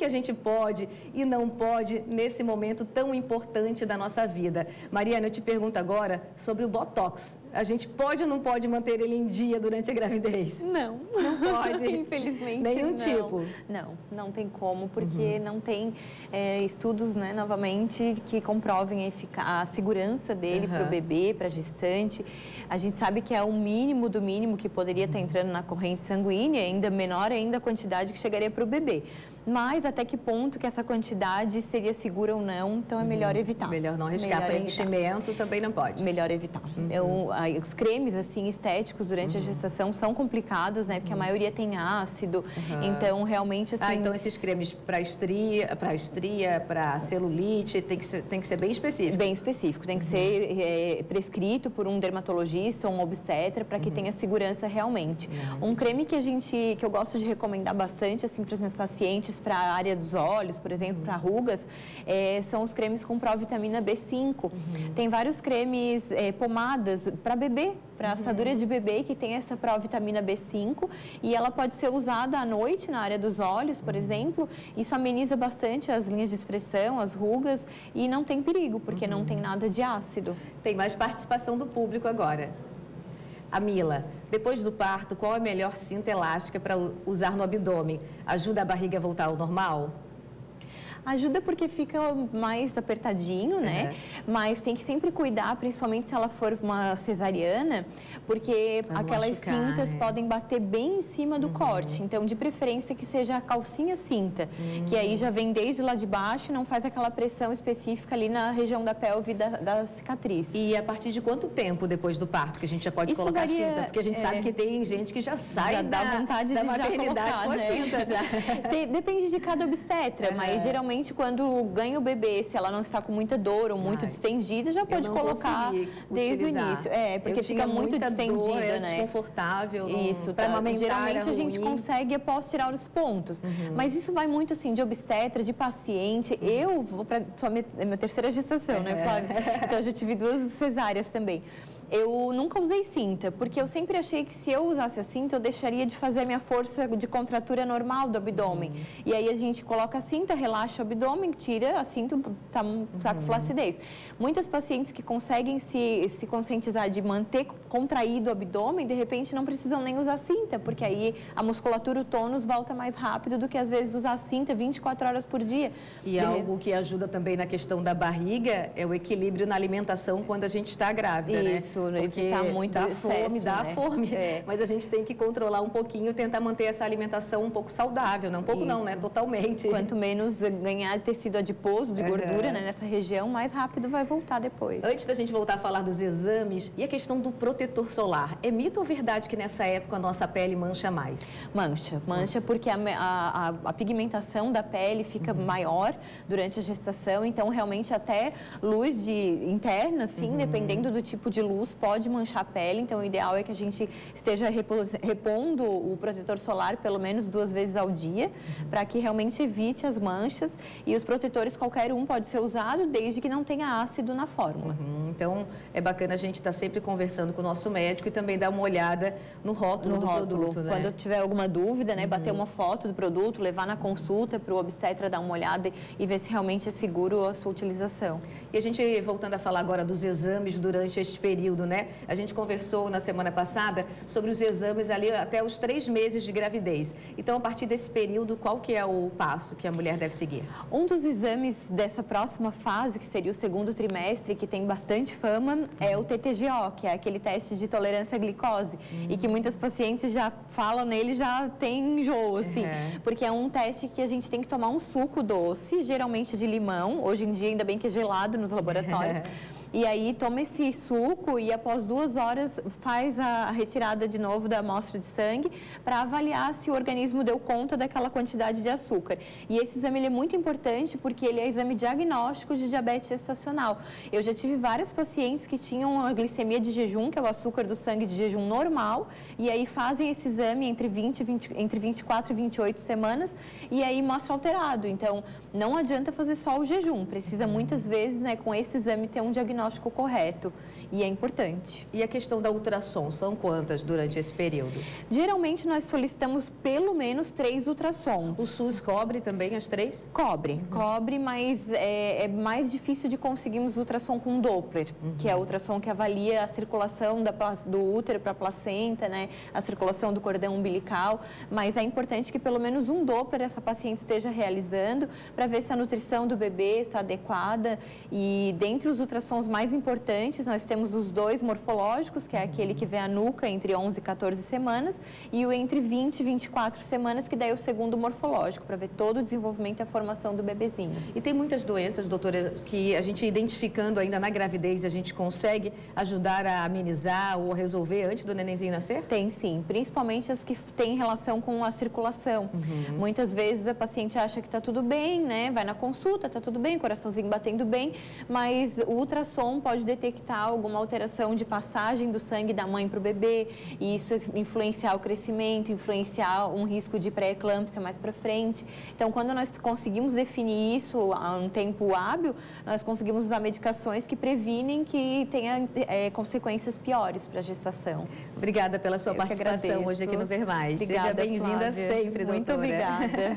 que a gente pode e não pode nesse momento tão importante da nossa vida. Mariana, eu te pergunto agora sobre o Botox. A gente pode ou não pode manter ele em dia durante a gravidez? Não. Não pode? Infelizmente, nenhum não. tipo? Não tem como, porque não tem estudos, né, novamente, que comprovem a segurança dele para o bebê, para a gestante. A gente sabe que é o mínimo do mínimo que poderia estar entrando na corrente sanguínea, ainda menor ainda a quantidade que chegaria para o bebê. Mas até que ponto que essa quantidade seria segura ou não, então é melhor evitar. Melhor não arriscar. Preenchimento também não pode. Melhor evitar. Os cremes assim estéticos durante a gestação são complicados, né? Porque a maioria tem ácido. Então realmente assim. Então esses cremes para estria, para celulite, tem que ser bem específico. Bem específico. Tem que ser prescrito por um dermatologista ou um obstetra para que tenha segurança realmente. Um creme que eu gosto de recomendar bastante assim para os meus pacientes, para a área dos olhos, por exemplo, para rugas, são os cremes com provitamina B5. Tem vários cremes, pomadas para bebê, para assadura de bebê, que tem essa provitamina B5 e ela pode ser usada à noite na área dos olhos, por exemplo. Isso ameniza bastante as linhas de expressão, as rugas e não tem perigo, porque não tem nada de ácido. Tem mais participação do público agora. A Mila, depois do parto, qual a melhor cinta elástica para usar no abdômen? Ajuda a barriga a voltar ao normal? Ajuda porque fica mais apertadinho, né? Mas tem que sempre cuidar, principalmente se ela for uma cesariana, porque aquelas cintas podem bater bem em cima do corte. Então, de preferência que seja a calcinha cinta, que aí já vem desde lá de baixo e não faz aquela pressão específica ali na região da pelve da cicatriz. E a partir de quanto tempo depois do parto que a gente já pode colocar cinta? Porque a gente sabe que tem gente que já sai dá vontade da de maternidade já colocar, com a né? cinta já. Depende de cada obstetra, mas geralmente quando ganha o bebê, se ela não está com muita dor ou muito distendida, já pode colocar desde o início. Porque fica muito distendida, né? É desconfortável. Isso, para amamentar. Geralmente a gente consegue após tirar os pontos. Mas isso vai muito assim de obstetra, de paciente. Eu vou para minha terceira gestação, né, Flávia? Então eu já tive 2 cesáreas também. Eu nunca usei cinta, porque eu sempre achei que se eu usasse a cinta, eu deixaria de fazer a minha força de contratura normal do abdômen. E aí a gente coloca a cinta, relaxa o abdômen, tira a cinta, tá com flacidez. Muitas pacientes que conseguem se conscientizar de manter contraído o abdômen, de repente não precisam nem usar cinta, porque aí a musculatura, o tônus volta mais rápido do que às vezes usar cinta 24 horas por dia. E algo que ajuda também na questão da barriga é o equilíbrio na alimentação quando a gente está grávida, né? Isso. Porque tá muito dá excesso, dá né? fome, mas a gente tem que controlar um pouquinho, tentar manter essa alimentação um pouco saudável, não um pouco não, né? Totalmente. Quanto menos ganhar tecido adiposo, de gordura, né, nessa região, mais rápido vai voltar depois. Antes da gente voltar a falar dos exames e a questão do protetor solar, é mito ou verdade que nessa época a nossa pele mancha mais? Mancha porque a pigmentação da pele fica maior durante a gestação, então realmente até luz interna, assim, dependendo do tipo de luz, pode manchar a pele, então o ideal é que a gente esteja repondo o protetor solar pelo menos 2 vezes ao dia, para que realmente evite as manchas, e os protetores qualquer um pode ser usado desde que não tenha ácido na fórmula. Então é bacana a gente estar sempre conversando com o nosso médico e também dar uma olhada no rótulo do produto, né? Quando tiver alguma dúvida, né, bater uma foto do produto, levar na consulta para o obstetra dar uma olhada e ver se realmente é seguro a sua utilização. E a gente, voltando a falar agora dos exames durante este período, né? A gente conversou na semana passada sobre os exames ali até os 3 meses de gravidez. Então, a partir desse período, qual que é o passo que a mulher deve seguir? Um dos exames dessa próxima fase, que seria o 2º trimestre, que tem bastante fama, é o TTGO, que é aquele teste de tolerância à glicose, e que muitas pacientes já falam nele, já tem enjoo, assim, porque é um teste que a gente tem que tomar um suco doce, geralmente de limão, hoje em dia ainda bem que é gelado nos laboratórios, E aí toma esse suco e após 2 horas faz a retirada de novo da amostra de sangue para avaliar se o organismo deu conta daquela quantidade de açúcar. E esse exame ele é muito importante porque ele é exame diagnóstico de diabetes gestacional. Eu já tive várias pacientes que tinham a glicemia de jejum, que é o açúcar do sangue de jejum normal, e aí fazem esse exame entre 24 e 28 semanas e aí mostra alterado. Então, não adianta fazer só o jejum, precisa muitas vezes, né, com esse exame ter um diagnóstico diagnóstico correto. E é importante. E a questão da ultrassom, são quantas durante esse período? Geralmente nós solicitamos pelo menos 3 ultrassons. O SUS cobre também as 3? Cobre, mas é mais difícil de conseguirmos ultrassom com Doppler, que é a ultrassom que avalia a circulação do útero para a placenta, né, a circulação do cordão umbilical, mas é importante que pelo menos um Doppler essa paciente esteja realizando para ver se a nutrição do bebê está adequada. E dentre os ultrassons mais importantes, nós temos os 2 morfológicos, que é aquele que vê a nuca entre 11 e 14 semanas, e o entre 20 e 24 semanas, que daí é o segundo morfológico, para ver todo o desenvolvimento e a formação do bebezinho. E tem muitas doenças, doutora, que a gente identificando ainda na gravidez, a gente consegue ajudar a amenizar ou resolver antes do nenenzinho nascer? Tem sim, principalmente as que têm relação com a circulação. Muitas vezes a paciente acha que está tudo bem, né? Vai na consulta, está tudo bem, coraçãozinho batendo bem, mas o ultrassom pode detectar alguma alteração de passagem do sangue da mãe para o bebê, e isso influenciar o crescimento, influenciar um risco de pré-eclâmpsia mais para frente. Então, quando nós conseguimos definir isso a um tempo hábil, nós conseguimos usar medicações que previnem que tenha consequências piores para a gestação. Obrigada pela sua participação hoje aqui no Ver Mais. Obrigada, seja bem-vinda Flávia. sempre, doutora. Muito obrigada.